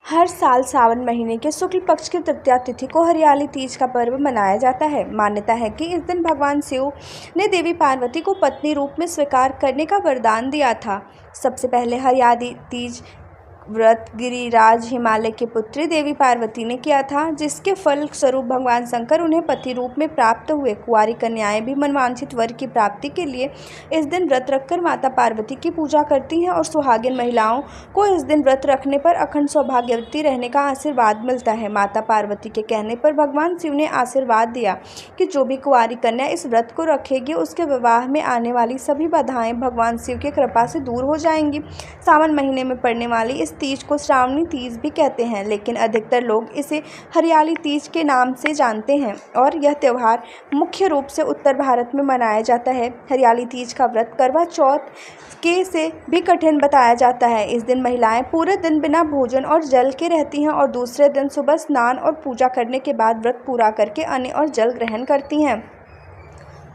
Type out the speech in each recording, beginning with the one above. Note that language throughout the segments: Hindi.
हर साल सावन महीने के शुक्ल पक्ष की तृतीया तिथि को हरियाली तीज का पर्व मनाया जाता है। मान्यता है कि इस दिन भगवान शिव ने देवी पार्वती को पत्नी रूप में स्वीकार करने का वरदान दिया था। सबसे पहले हरियाली तीज व्रत गिरिराज हिमालय की पुत्री देवी पार्वती ने किया था, जिसके फल स्वरूप भगवान शंकर उन्हें पति रूप में प्राप्त हुए। कुंवारी कन्याएं भी मनवांछित वर की प्राप्ति के लिए इस दिन व्रत रखकर माता पार्वती की पूजा करती हैं और सुहागिन महिलाओं को इस दिन व्रत रखने पर अखंड सौभाग्यवती रहने का आशीर्वाद मिलता है। माता पार्वती के कहने पर भगवान शिव ने आशीर्वाद दिया कि जो भी कुंवारी कन्या इस व्रत को रखेगी उसके विवाह में आने वाली सभी बाधाएं भगवान शिव की कृपा से दूर हो जाएंगी। सावन महीने में पड़ने वाली इस तीज को श्रावणी तीज भी कहते हैं, लेकिन अधिकतर लोग इसे हरियाली तीज के नाम से जानते हैं और यह त्यौहार मुख्य रूप से उत्तर भारत में मनाया जाता है। हरियाली तीज का व्रत करवा चौथ के से भी कठिन बताया जाता है। इस दिन महिलाएं पूरे दिन बिना भोजन और जल के रहती हैं और दूसरे दिन सुबह स्नान और पूजा करने के बाद व्रत पूरा करके अन्न और जल ग्रहण करती हैं।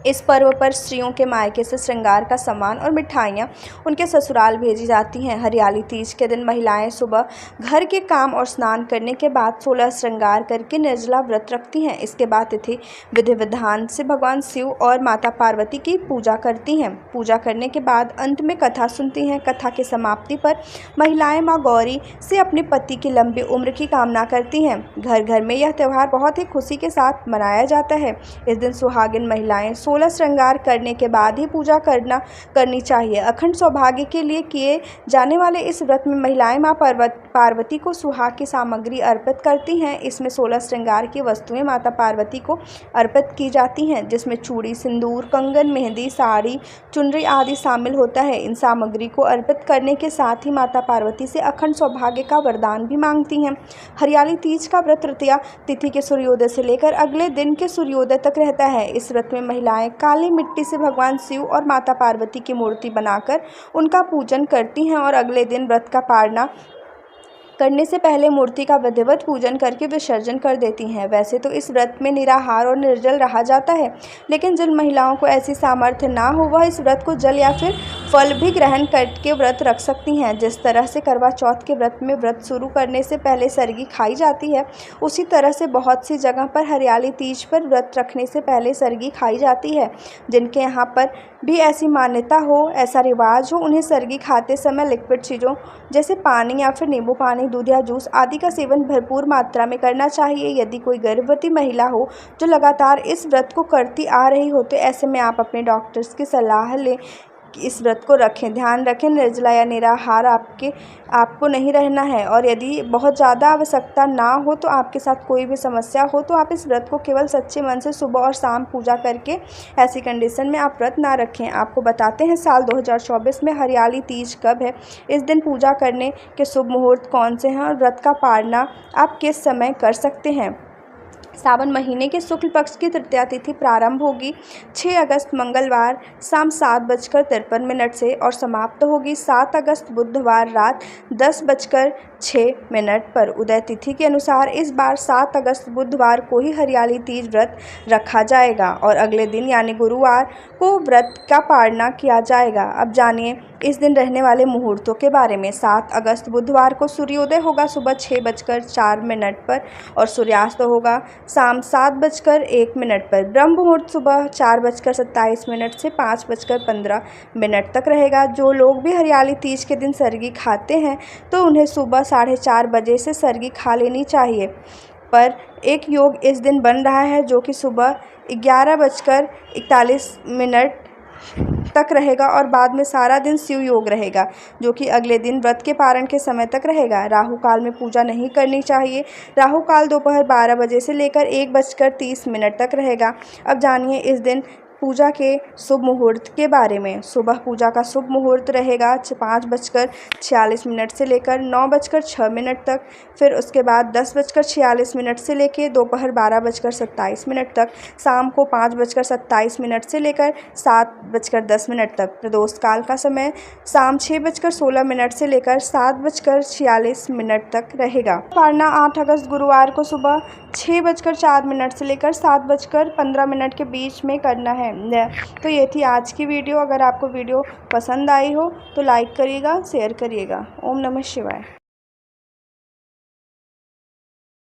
इस पर्व पर स्त्रियों के मायके से श्रृंगार का सामान और मिठाइयाँ उनके ससुराल भेजी जाती हैं। हरियाली तीज के दिन महिलाएं सुबह घर के काम और स्नान करने के बाद 16 श्रृंगार करके निर्जला व्रत रखती हैं। इसके बाद तिथि विधि विधान से भगवान शिव और माता पार्वती की पूजा करती हैं। पूजा करने के बाद अंत में कथा सुनती हैं। कथा की समाप्ति पर महिलाएं माँ गौरी से अपने पति की लंबी उम्र की कामना करती हैं। घर घर में यह त्यौहार बहुत ही खुशी के साथ मनाया जाता है। इस दिन सुहागिन महिलाएं 16 श्रृंगार करने के बाद ही पूजा करनी चाहिए। अखंड सौभाग्य के लिए किए जाने वाले इस व्रत में महिलाएं मां पार्वती को सुहाग की सामग्री अर्पित करती हैं। इसमें 16 श्रृंगार की वस्तुएं माता पार्वती को अर्पित की जाती हैं, जिसमें चूड़ी, सिंदूर, कंगन, मेहंदी, साड़ी, चुनरी आदि शामिल होता है। इन सामग्री को अर्पित करने के साथ ही माता पार्वती से अखंड सौभाग्य का वरदान भी मांगती हैं। हरियाली तीज का व्रत तृतीया तिथि के सूर्योदय से लेकर अगले दिन के सूर्योदय तक रहता है। इस व्रत में महिलाएं काली मिट्टी से भगवान शिव और माता पार्वती की मूर्ति बनाकर उनका पूजन करती हैं और अगले दिन व्रत का पारना करने से पहले मूर्ति का विधिवत पूजन करके विसर्जन कर देती हैं। वैसे तो इस व्रत में निराहार और निर्जल रहा जाता है, लेकिन जिन महिलाओं को ऐसी सामर्थ्य ना हो वह इस व्रत को जल या फिर फल भी ग्रहण करके व्रत रख सकती हैं। जिस तरह से करवा चौथ के व्रत में व्रत शुरू करने से पहले सरगी खाई जाती है, उसी तरह से बहुत सी जगह पर हरियाली तीज पर व्रत रखने से पहले सरगी खाई जाती है। जिनके यहाँ पर भी ऐसी मान्यता हो, ऐसा रिवाज हो, उन्हें सरगी खाते समय लिक्विड चीज़ों जैसे पानी या फिर नींबू पानी, दूध या जूस आदि का सेवन भरपूर मात्रा में करना चाहिए। यदि कोई गर्भवती महिला हो जो लगातार इस व्रत को करती आ रही हो तो ऐसे में आप अपने डॉक्टर्स की सलाह लें कि इस व्रत को रखें। ध्यान रखें, निर्जला या निराहार आपको नहीं रहना है और यदि बहुत ज़्यादा आवश्यकता ना हो तो आपके साथ कोई भी समस्या हो तो आप इस व्रत को केवल सच्चे मन से सुबह और शाम पूजा करके ऐसी कंडीशन में आप व्रत ना रखें। आपको बताते हैं साल 2024 में हरियाली तीज कब है, इस दिन पूजा करने के शुभ मुहूर्त कौन से हैं और व्रत का पारना आप किस समय कर सकते हैं। सावन महीने के शुक्ल पक्ष की तृतीया तिथि प्रारंभ होगी 6 अगस्त मंगलवार शाम 7:53 से और समाप्त होगी 7 अगस्त बुधवार रात 10:06 पर। उदय तिथि के अनुसार इस बार 7 अगस्त बुधवार को ही हरियाली तीज व्रत रखा जाएगा और अगले दिन यानी गुरुवार को व्रत का पारना किया जाएगा। अब जानिए इस दिन रहने वाले मुहूर्तों के बारे में। 7 अगस्त बुधवार को सूर्योदय होगा सुबह 6:04 पर और सूर्यास्त होगा शाम 7:01 पर। ब्रह्म मुहूर्त सुबह 4:27 से 5:15 तक रहेगा। जो लोग भी हरियाली तीज के दिन सरगी खाते हैं तो उन्हें सुबह 4:30 बजे से सरगी खा लेनी चाहिए, पर एक योग इस दिन बन रहा है जो कि सुबह 11:41 तक रहेगा और बाद में सारा दिन शिव योग रहेगा, जो कि अगले दिन व्रत के पारण के समय तक रहेगा। राहु काल में पूजा नहीं करनी चाहिए। राहु काल दोपहर 12 बजे से लेकर 1:30 तक रहेगा। अब जानिए इस दिन पूजा के शुभ मुहूर्त के बारे में। सुबह पूजा का शुभ मुहूर्त रहेगा 5:46 से लेकर 9:06 तक। फिर उसके बाद 10:46 से लेकर दोपहर 12:27 तक। शाम को 5:27 से लेकर 7:10 तक। प्रदोष काल का समय शाम 6:16 से लेकर 7:46 तक रहेगा। पारना 8 अगस्त गुरुवार को सुबह 6:04 से लेकर 7:15 के बीच में करना है। तो ये थी आज की वीडियो। अगर आपको वीडियो पसंद आई हो तो लाइक करिएगा, शेयर करिएगा। ओम नमः शिवाय।